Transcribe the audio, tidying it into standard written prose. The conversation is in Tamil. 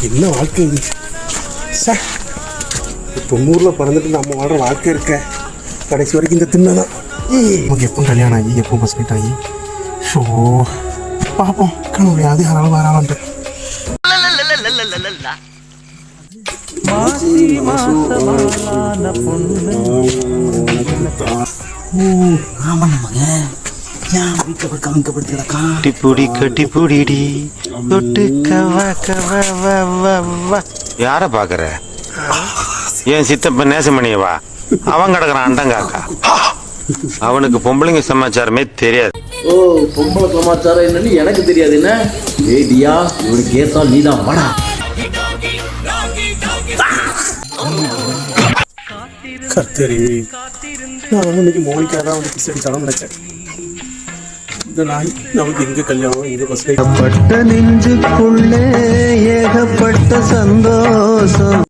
என்ன வாழ்க்கை இது சார். 90 பிறந்துட்டு நம்ம வாழ்கிற வாழ்க்கை இருக்க கடைசி வரைக்கும் இந்த தின்னதான். நமக்கு எப்போ கல்யாணம் ஆகி எப்போ ஃபஸ்ட் நைட் ஆகி ஷோ பார்ப்போம். கணவன் அது யாராலும் வராமன்ட்டு யார பாக்குற? ஏன் சித்தப்ப நேசமணியவா? அவன் கிடக்குறான் அண்டங்காக்கா. அவனுக்கு பொம்பளைங்க சமாச்சாரமே தெரியாது. ஓ, பொம்பளை சமாச்சாரம் என்னன்னு எனக்கு தெரியாது. என்ன ஏடியா இவனுக்கு ஏத்தா நீதான் வாடா. கர்த்தரி, நான் இன்னைக்கு மோனிக்கா தான் வந்து கிஸ் அடிச்சாலும் நினைச்சேன். இந்த நாய் நமக்கு எங்க கல்யாணம் எங்க பஸ் நெஞ்சுக்குள்ளே ஏகப்பட்ட சந்தோஷம்.